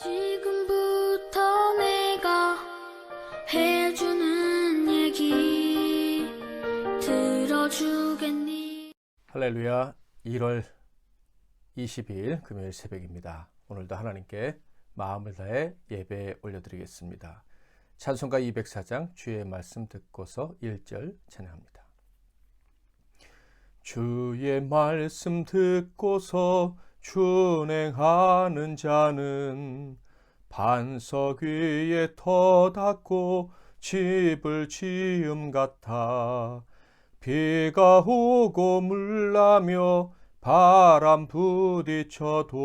지금부터 내가 해주는 얘기 들어주겠니? 할렐루야. 1월 22일 금요일 새벽입니다. 오늘도 하나님께 마음을 다해 예배 올려드리겠습니다. 찬송가 204장 주의 말씀 듣고서 1절 찬양합니다. 주의 말씀 듣고서 준행하는 자는 반석 위에 터닫고 집을 지음 같아 비가 오고 물나며 바람 부딪혀도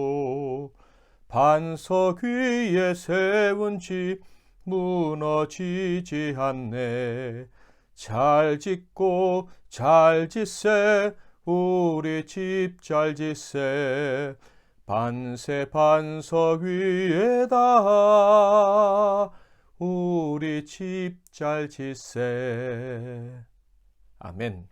반석 위에 세운 집 무너지지 않네. 잘 짓고 잘 짓세 우리 집 잘 짓세 반세 반석 위에다 우리 집 잘 짓세. 아멘.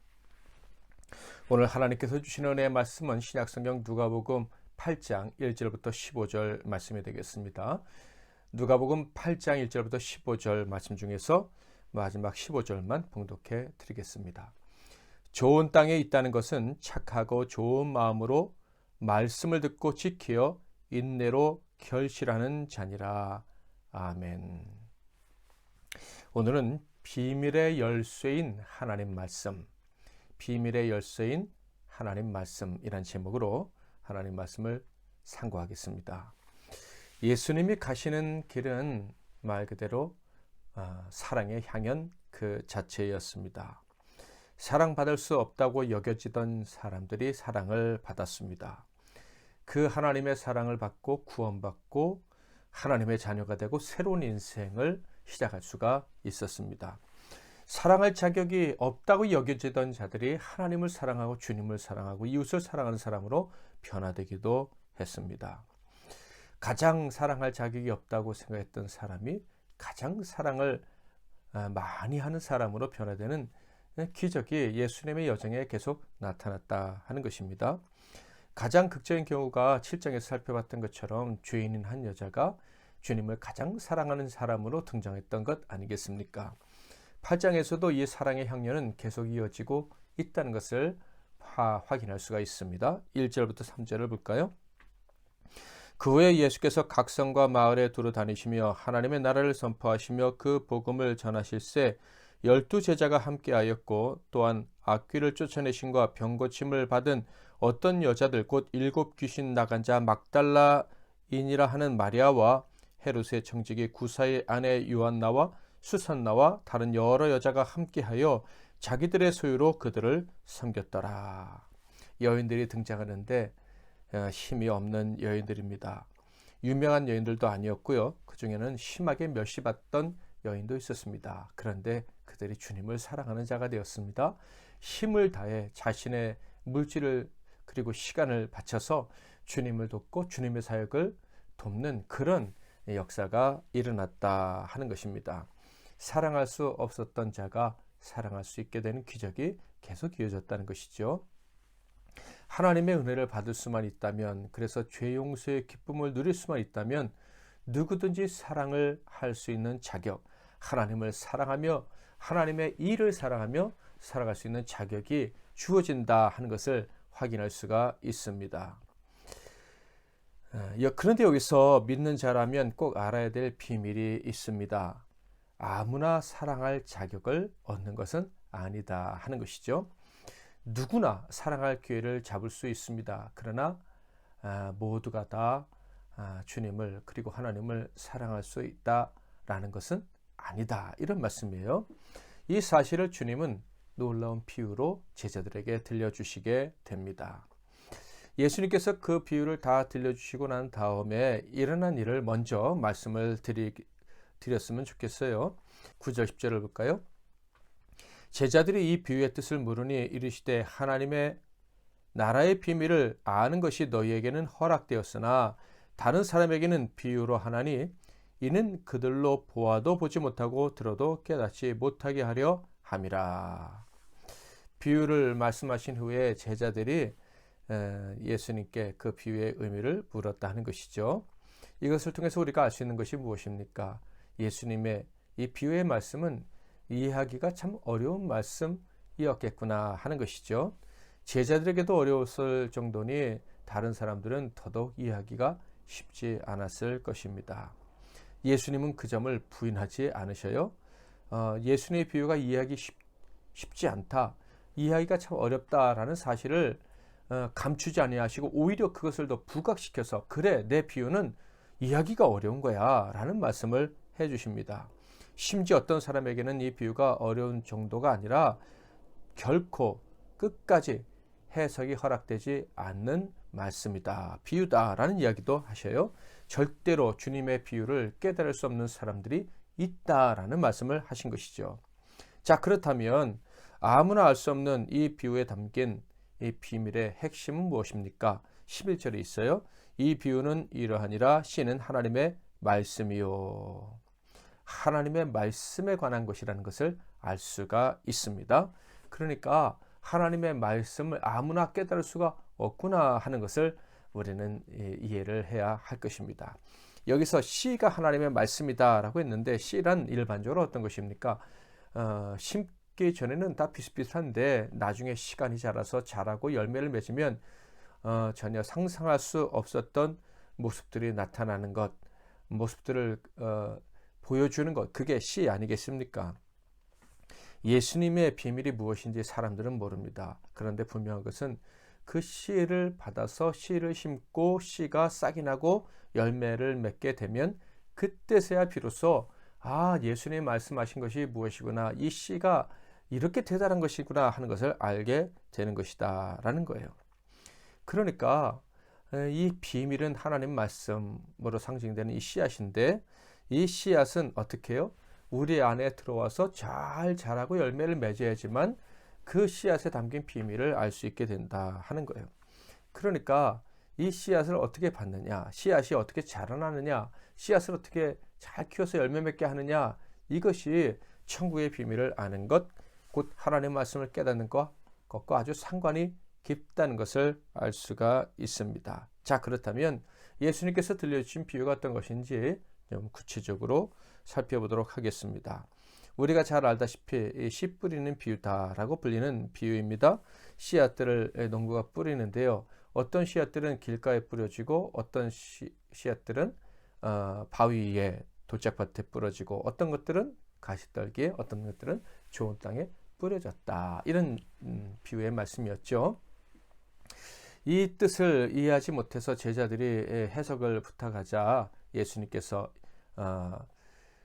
오늘 하나님께서 주시는 은혜의 말씀은 신약성경 누가복음 8장 1절부터 15절 말씀이 되겠습니다. 누가복음 8장 1절부터 15절 말씀 중에서 마지막 15절만 봉독해 드리겠습니다. 좋은 땅에 있다는 것은 착하고 좋은 마음으로 말씀을 듣고 지키어 인내로 결실하는 자니라. 아멘. 오늘은 비밀의 열쇠인 하나님 말씀, 비밀의 열쇠인 하나님 말씀이란 제목으로 하나님 말씀을 상고하겠습니다. 예수님이 가시는 길은 말 그대로 사랑의 향연 그 자체였습니다. 사랑받을 수 없다고 여겨지던 사람들이 사랑을 받았습니다. 그 하나님의 사랑을 받고 구원받고 하나님의 자녀가 되고 새로운 인생을 시작할 수가 있었습니다. 사랑할 자격이 없다고 여겨지던 자들이 하나님을 사랑하고 주님을 사랑하고 이웃을 사랑하는 사람으로 변화되기도 했습니다. 가장 사랑할 자격이 없다고 생각했던 사람이 가장 사랑을 많이 하는 사람으로 변화되는 기적이 예수님의 여정에 계속 나타났다 하는 것입니다. 가장 극적인 경우가 7장에서 살펴봤던 것처럼 죄인인 한 여자가 주님을 가장 사랑하는 사람으로 등장했던 것 아니겠습니까? 8장에서도 이 사랑의 향연은 계속 이어지고 있다는 것을 확인할 수가 있습니다. 1절부터 3절을 볼까요? 그 후에 예수께서 각 성과 마을에 두루 다니시며 하나님의 나라를 선포하시며 그 복음을 전하실새 12 제자가 함께하였고 또한 악귀를 쫓아내신과 병고침을 받은 어떤 여자들 곧 7 귀신 나간 자 막달라인이라 하는 마리아와 헤롯의 청지기 구사의 아내 요한나와 수산나와 다른 여러 여자가 함께하여 자기들의 소유로 그들을 섬겼더라. 여인들이 등장하는데 힘이 없는 여인들입니다. 유명한 여인들도 아니었고요. 그 중에는 심하게 멸시받던 여인도 있었습니다. 그런데 그들이 주님을 사랑하는 자가 되었습니다. 힘을 다해 자신의 물질을 그리고 시간을 바쳐서 주님을 돕고 주님의 사역을 돕는 그런 역사가 일어났다 하는 것입니다. 사랑할 수 없었던 자가 사랑할 수 있게 되는 기적이 계속 이어졌다는 것이죠. 하나님의 은혜를 받을 수만 있다면, 그래서 죄 용서의 기쁨을 누릴 수만 있다면 누구든지 사랑을 할 수 있는 자격, 하나님을 사랑하며 하나님의 일을 사랑하며 살아갈 수 있는 자격이 주어진다 하는 것을 확인할 수가 있습니다. 그런데 여기서 믿는 자라면 꼭 알아야 될 비밀이 있습니다. 아무나 사랑할 자격을 얻는 것은 아니다 하는 것이죠. 누구나 사랑할 기회를 잡을 수 있습니다. 그러나 모두가 다 주님을 그리고 하나님을 사랑할 수 있다라는 것은 아니다, 이런 말씀이에요. 이 사실을 주님은 놀라운 비유로 제자들에게 들려주시게 됩니다. 예수님께서 그 비유를 다 들려주시고 난 다음에 일어난 일을 먼저 말씀을 드렸으면 좋겠어요. 9절 10절을 볼까요? 제자들이 이 비유의 뜻을 물으니 이르시되 하나님의 나라의 비밀을 아는 것이 너희에게는 허락되었으나 다른 사람에게는 비유로 하나니 이는 그들로 보아도 보지 못하고 들어도 깨닫지 못하게 하려 함이라. 비유를 말씀하신 후에 제자들이 예수님께 그 비유의 의미를 물었다 하는 것이죠. 이것을 통해서 우리가 알 수 있는 것이 무엇입니까? 예수님의 이 비유의 말씀은 이해하기가 참 어려운 말씀이었겠구나 하는 것이죠. 제자들에게도 어려웠을 정도니 다른 사람들은 더더욱 이해하기가 쉽지 않았을 것입니다. 예수님은 그 점을 부인하지 않으셔요. 예수님의 비유가 이해하기 쉽지 않다, 이해하기가 참 어렵다라는 사실을 감추지 아니하시고 오히려 그것을 더 부각시켜서 그래, 내 비유는 이해하기가 어려운 거야 라는 말씀을 해주십니다. 심지어 어떤 사람에게는 이 비유가 어려운 정도가 아니라 결코 끝까지 해석이 허락되지 않는 말씀이다, 비유다라는 이야기도 하셔요. 절대로 주님의 비유를 깨달을 수 없는 사람들이 있다라는 말씀을 하신 것이죠. 자, 그렇다면 아무나 알 수 없는 이 비유에 담긴 이 비밀의 핵심은 무엇입니까? 11절에 있어요. 이 비유는 이러하니라, 씨는 하나님의 말씀이요. 하나님의 말씀에 관한 것이라는 것을 알 수가 있습니다. 그러니까 하나님의 말씀을 아무나 깨달을 수가 없구나 하는 것을 우리는 이해를 해야 할 것입니다. 여기서 씨가 하나님의 말씀이다 라고 했는데, 씨란 일반적으로 어떤 것입니까? 심기 전에는 다 비슷비슷한데 나중에 시간이 자라서 자라고 열매를 맺으면 전혀 상상할 수 없었던 모습들이 나타나는 것, 모습들을 보여주는 것, 그게 씨 아니겠습니까? 예수님의 비밀이 무엇인지 사람들은 모릅니다. 그런데 분명한 것은 그 씨를 받아서 씨를 심고 씨가 싹이 나고 열매를 맺게 되면 그때서야 비로소 예수님이 말씀하신 것이 무엇이구나, 이 씨가 이렇게 대단한 것이구나 하는 것을 알게 되는 것이다 라는 거예요. 그러니까 이 비밀은 하나님 말씀으로 상징되는 이 씨앗인데, 이 씨앗은 어떻게 해요? 우리 안에 들어와서 잘 자라고 열매를 맺어야지만 그 씨앗에 담긴 비밀을 알 수 있게 된다 하는 거예요. 그러니까 이 씨앗을 어떻게 받느냐, 씨앗이 어떻게 자라나느냐, 씨앗을 어떻게 잘 키워서 열매 맺게 하느냐, 이것이 천국의 비밀을 아는 것, 곧 하나님의 말씀을 깨닫는 것과 아주 상관이 깊다는 것을 알 수가 있습니다. 자, 그렇다면 예수님께서 들려주신 비유가 어떤 것인지 좀 구체적으로 살펴보도록 하겠습니다. 우리가 잘 알다시피 씨 뿌리는 비유다라고 불리는 비유입니다. 씨앗들을 농부가 뿌리는데요. 어떤 씨앗들은 길가에 뿌려지고 어떤 씨앗들은 바위 위에 돌짝밭에 뿌려지고 어떤 것들은 가시떨기에, 어떤 것들은 좋은 땅에 뿌려졌다. 이런 비유의 말씀이었죠. 이 뜻을 이해하지 못해서 제자들이 해석을 부탁하자 예수님께서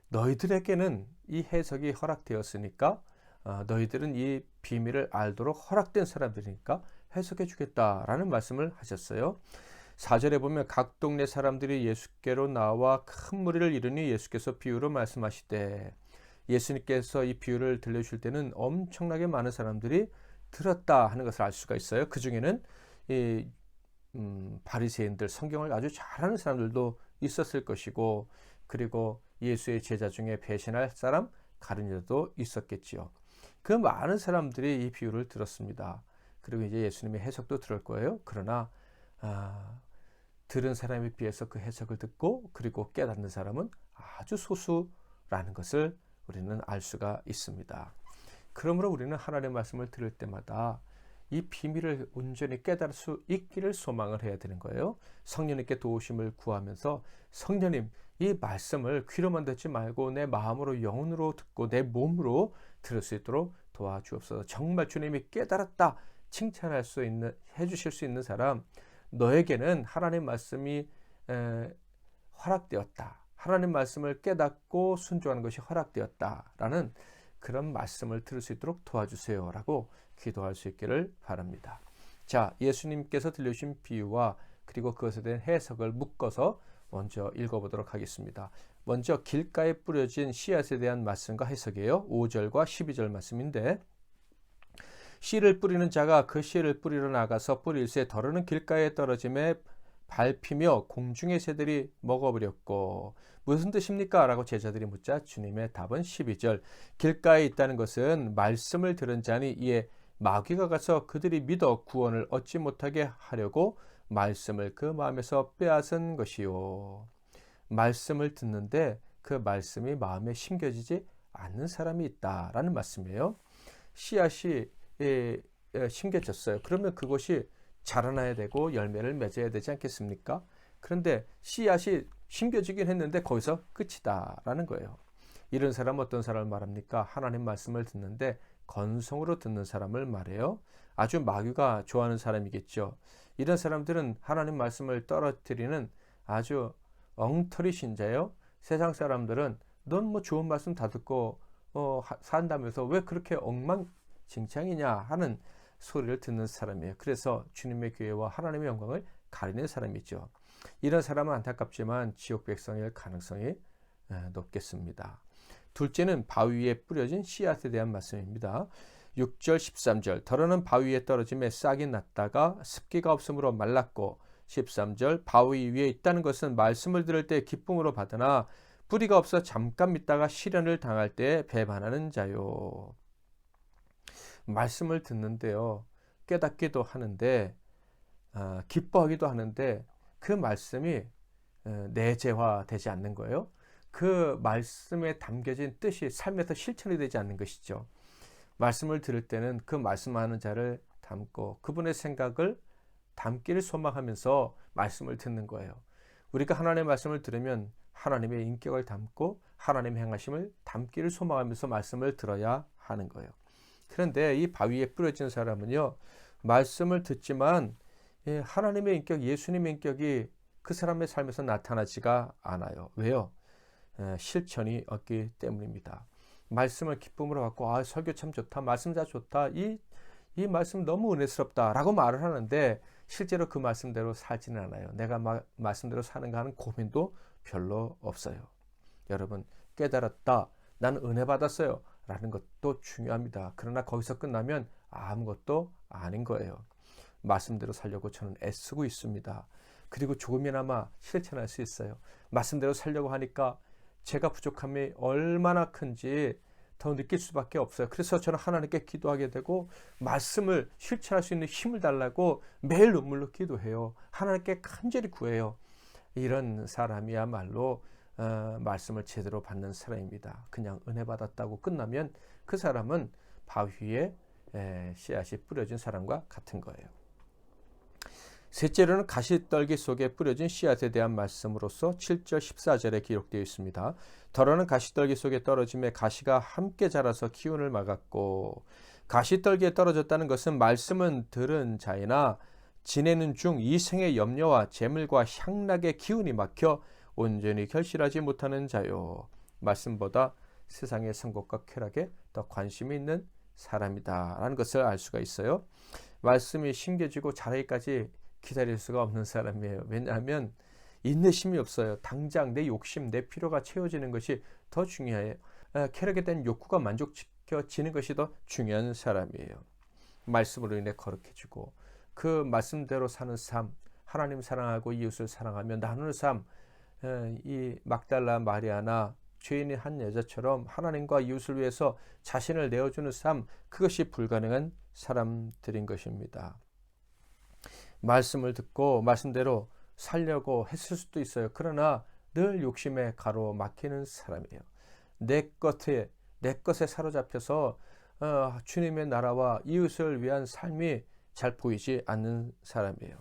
너희들에게는 이 해석이 허락되었으니까 너희들은 이 비밀을 알도록 허락된 사람들이니까 해석해 주겠다라는 말씀을 하셨어요. 4절에 보면 각 동네 사람들이 예수께로 나와 큰 무리를 이루니 예수께서 비유로 말씀하시되, 예수님께서 이 비유를 들려주실 때는 엄청나게 많은 사람들이 들었다 하는 것을 알 수가 있어요. 그 중에는 이 바리새인들, 성경을 아주 잘하는 사람들도 있었을 것이고, 그리고 예수의 제자 중에 배신할 사람 가룟 유다도 있었겠지요. 그 많은 사람들이 이 비유를 들었습니다. 그리고 이제 예수님의 해석도 들을 거예요. 그러나 들은 사람에 비해서 그 해석을 듣고 그리고 깨닫는 사람은 아주 소수라는 것을 우리는 알 수가 있습니다. 그러므로 우리는 하나님의 말씀을 들을 때마다 이 비밀을 온전히 깨달을 수 있기를 소망을 해야 되는 거예요. 성령님께 도우심을 구하면서, 성령님, 이 말씀을 귀로만 듣지 말고 내 마음으로, 영혼으로 듣고 내 몸으로 들을 수 있도록 도와주옵소서. 정말 주님이 깨달았다 칭찬할 수 있는, 해주실 수 있는 사람, 너에게는 하나님 말씀이 허락되었다, 하나님 말씀을 깨닫고 순종하는 것이 허락되었다라는 그런 말씀을 들을 수 있도록 도와주세요 라고 기도할 수 있기를 바랍니다. 자, 예수님께서 들려주신 비유와 그리고 그것에 대한 해석을 묶어서 먼저 읽어보도록 하겠습니다. 먼저 길가에 뿌려진 씨앗에 대한 말씀과 해석이에요. 5절과 12절 말씀인데, 씨를 뿌리는 자가 그 씨를 뿌리러 나가서 뿌릴새 더러는 길가에 떨어짐에 밟히며 공중의 새들이 먹어버렸고, 무슨 뜻입니까? 라고 제자들이 묻자 주님의 답은 12절, 길가에 있다는 것은 말씀을 들은 자니 이에 마귀가 가서 그들이 믿어 구원을 얻지 못하게 하려고 말씀을 그 마음에서 빼앗은 것이요. 말씀을 듣는데 그 말씀이 마음에 심겨지지 않는 사람이 있다라는 말씀이에요. 씨앗이 심겨졌어요. 그러면 그것이 자라나야 되고 열매를 맺어야 되지 않겠습니까? 그런데 씨앗이 심겨지긴 했는데 거기서 끝이다라는 거예요. 이런 사람은 어떤 사람을 말합니까? 하나님 말씀을 듣는데 건성으로 듣는 사람을 말해요. 아주 마귀가 좋아하는 사람이겠죠. 이런 사람들은 하나님 말씀을 떨어뜨리는 아주 엉터리 신자예요. 세상 사람들은 넌 뭐 좋은 말씀 다 듣고 산다면서 왜 그렇게 엉망진창이냐 하는 소리를 듣는 사람이에요. 그래서 주님의 교회와 하나님의 영광을 가리는 사람이죠. 이런 사람은 안타깝지만 지옥 백성일 가능성이 높겠습니다. 둘째는 바위 위에 뿌려진 씨앗에 대한 말씀입니다. 6절 13절 더러는 바위 위에 떨어짐에 싹이 났다가 습기가 없으므로 말랐고 13절 바위 위에 있다는 것은 말씀을 들을 때 기쁨으로 받으나 뿌리가 없어 잠깐 믿다가 시련을 당할 때 배반하는 자요. 말씀을 듣는데요. 깨닫기도 하는데 기뻐하기도 하는데 그 말씀이 내재화되지 않는 거예요. 그 말씀에 담겨진 뜻이 삶에서 실천이 되지 않는 것이죠. 말씀을 들을 때는 그 말씀하는 자를 담고 그분의 생각을 담기를 소망하면서 말씀을 듣는 거예요. 우리가 하나님의 말씀을 들으면 하나님의 인격을 담고 하나님의 행하심을 담기를 소망하면서 말씀을 들어야 하는 거예요. 그런데 이 바위에 뿌려진 사람은요, 말씀을 듣지만 하나님의 인격, 예수님의 인격이 그 사람의 삶에서 나타나지가 않아요. 왜요? 실천이 없기 때문입니다. 말씀을 기쁨으로 받고 설교 참 좋다, 말씀 참 좋다, 이 말씀 너무 은혜스럽다 라고 말을 하는데 실제로 그 말씀대로 살지는 않아요. 내가 말씀대로 사는가 하는 고민도 별로 없어요. 여러분, 깨달았다, 나는 은혜 받았어요 라는 것도 중요합니다. 그러나 거기서 끝나면 아무것도 아닌 거예요. 말씀대로 살려고 저는 애쓰고 있습니다. 그리고 조금이나마 실천할 수 있어요. 말씀대로 살려고 하니까 제가 부족함이 얼마나 큰지 더 느낄 수밖에 없어요. 그래서 저는 하나님께 기도하게 되고 말씀을 실천할 수 있는 힘을 달라고 매일 눈물로 기도해요. 하나님께 간절히 구해요. 이런 사람이야말로 말씀을 제대로 받는 사람입니다. 그냥 은혜 받았다고 끝나면 그 사람은 바위 위에 씨앗이 뿌려진 사람과 같은 거예요. 셋째로는 가시떨기 속에 뿌려진 씨앗에 대한 말씀으로서 7절 14절에 기록되어 있습니다. 더러는 가시떨기 속에 떨어짐에 가시가 함께 자라서 기운을 막았고, 가시떨기에 떨어졌다는 것은 말씀은 들은 자이나 지내는 중 이생의 염려와 재물과 향락의 기운이 막혀 온전히 결실하지 못하는 자요. 말씀보다 세상의 성공과 쾌락에 더 관심이 있는 사람이다 라는 것을 알 수가 있어요. 말씀이 심겨지고 자라기까지 기다릴 수가 없는 사람이에요. 왜냐하면 인내심이 없어요. 당장 내 욕심, 내 필요가 채워지는 것이 더 중요해요. 쾌락에 대한 욕구가 만족시켜지는 것이 더 중요한 사람이에요. 말씀으로 인해 거룩해지고 그 말씀대로 사는 삶, 하나님 사랑하고 이웃을 사랑하며 나누는 삶, 이 막달라 마리아나 죄인의 한 여자처럼 하나님과 이웃을 위해서 자신을 내어주는 삶, 그것이 불가능한 사람들인 것입니다. 말씀을 듣고 말씀대로 살려고 했을 수도 있어요. 그러나 늘 욕심에 가로막히는 사람이에요. 내 것에 사로잡혀서 주님의 나라와 이웃을 위한 삶이 잘 보이지 않는 사람이에요.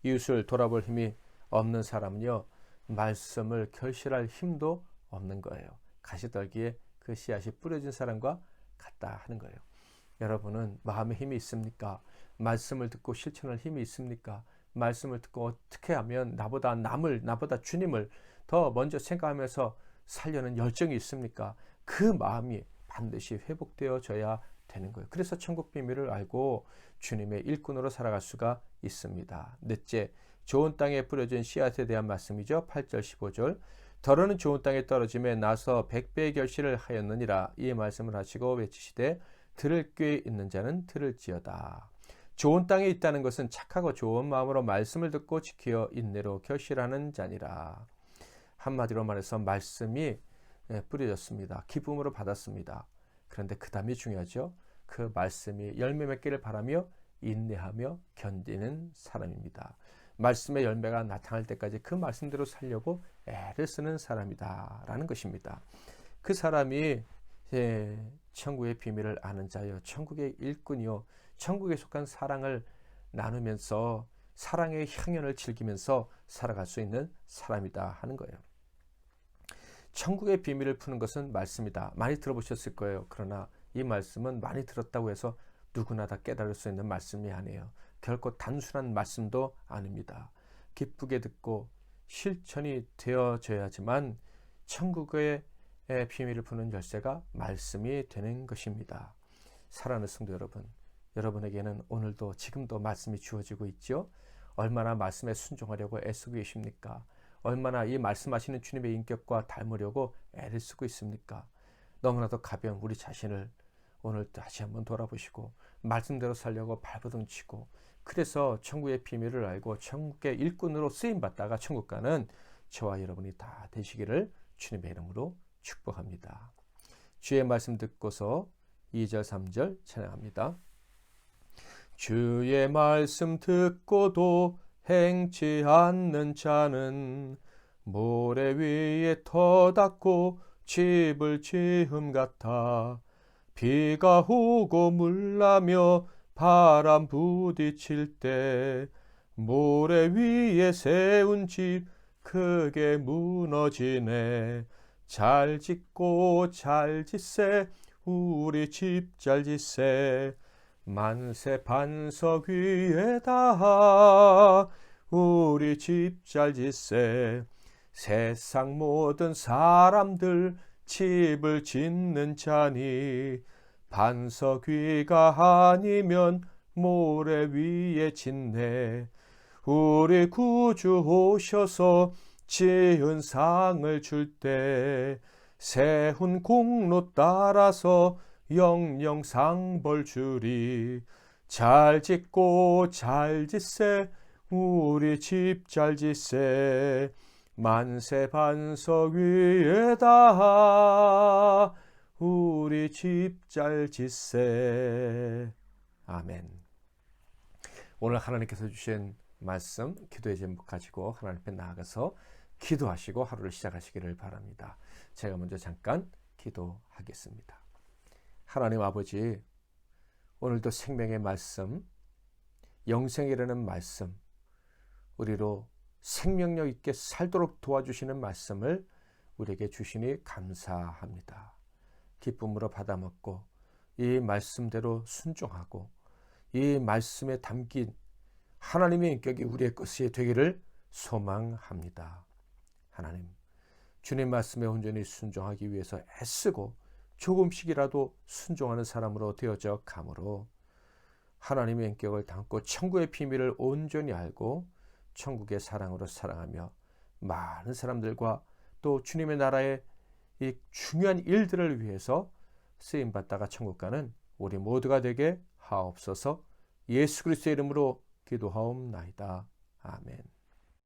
이웃을 돌아볼 힘이 없는 사람은요, 말씀을 결실할 힘도 없는 거예요. 가시떨기에 그 씨앗이 뿌려진 사람과 같다 하는 거예요. 여러분은 마음의 힘이 있습니까? 말씀을 듣고 실천할 힘이 있습니까? 말씀을 듣고 어떻게 하면 나보다 주님을 더 먼저 생각하면서 살려는 열정이 있습니까? 그 마음이 반드시 회복되어져야 되는 거예요. 그래서 천국 비밀을 알고 주님의 일꾼으로 살아갈 수가 있습니다. 넷째, 좋은 땅에 뿌려진 씨앗에 대한 말씀이죠. 8절 15절 더러는 좋은 땅에 떨어짐에 나서 100배의 결실을 하였느니라. 이 말씀을 하시고 외치시되 들을 꾀 있는 자는 들을지어다. 좋은 땅에 있다는 것은 착하고 좋은 마음으로 말씀을 듣고 지키어 인내로 결실하는 자니라. 한마디로 말해서 말씀이 뿌려졌습니다. 기쁨으로 받았습니다. 그런데 그 다음이 중요하죠. 그 말씀이 열매 맺기를 바라며 인내하며 견디는 사람입니다. 말씀의 열매가 나타날 때까지 그 말씀대로 살려고 애를 쓰는 사람이다라는 것입니다. 그 사람이 천국의 비밀을 아는 자여 천국의 일꾼이요 천국에 속한 사랑을 나누면서 사랑의 향연을 즐기면서 살아갈 수 있는 사람이다 하는 거예요. 천국의 비밀을 푸는 것은 말씀이다. 많이 들어보셨을 거예요. 그러나 이 말씀은 많이 들었다고 해서 누구나 다 깨달을 수 있는 말씀이 아니에요. 결코 단순한 말씀도 아닙니다. 기쁘게 듣고 실천이 되어져야지만 천국의 비밀을 푸는 열쇠가 말씀이 되는 것입니다. 사랑하는 성도 여러분, 여러분에게는 오늘도 지금도 말씀이 주어지고 있죠. 얼마나 말씀에 순종하려고 애쓰고 계십니까? 얼마나 이 말씀하시는 주님의 인격과 닮으려고 애를 쓰고 있습니까? 너무나도 가벼운 우리 자신을 오늘 다시 한번 돌아보시고 말씀대로 살려고 발버둥 치고 그래서 천국의 비밀을 알고 천국의 일꾼으로 쓰임받다가 천국 가는 저와 여러분이 다 되시기를 주님의 이름으로 축복합니다. 주의 말씀 듣고서 2절 3절 찬양합니다. 주의 말씀 듣고도 행치 않는 자는 모래 위에 터닫고 집을 지음 같아 비가 오고 물나며 바람 부딪힐 때 모래 위에 세운 집 크게 무너지네. 잘 짓고 잘 짓세 우리 집 잘 짓세 만세 반석 위에다 우리 집 잘 짓세 세상 모든 사람들 집을 짓는 자니 반석 위가 아니면 모래 위에 짓네. 우리 구주 오셔서 지은 상을 줄 때 세운 공로 따라서 영영 상벌 주리. 잘 짓고 잘 짓세 우리 집 잘 짓세 만세 반석 위에다 우리 집 잘 짓세. 아멘. 오늘 하나님께서 주신 말씀 기도의 제목 가지고 하나님 앞에 나아가서 기도하시고 하루를 시작하시기를 바랍니다. 제가 먼저 잠깐 기도하겠습니다. 하나님 아버지, 오늘도 생명의 말씀, 영생이라는 말씀, 우리로 생명력 있게 살도록 도와주시는 말씀을 우리에게 주시니 감사합니다. 기쁨으로 받아먹고 이 말씀대로 순종하고 이 말씀에 담긴 하나님의 인격이 우리의 것이 되기를 소망합니다. 하나님, 주님 말씀에 온전히 순종하기 위해서 애쓰고 조금씩이라도 순종하는 사람으로 되어져 가므로 하나님의 인격을 담고 천국의 비밀을 온전히 알고 천국의 사랑으로 사랑하며 많은 사람들과 또 주님의 나라의 이 중요한 일들을 위해서 쓰임받다가 천국 가는 우리 모두가 되게 하옵소서. 예수 그리스도의 이름으로 기도하옵나이다. 아멘.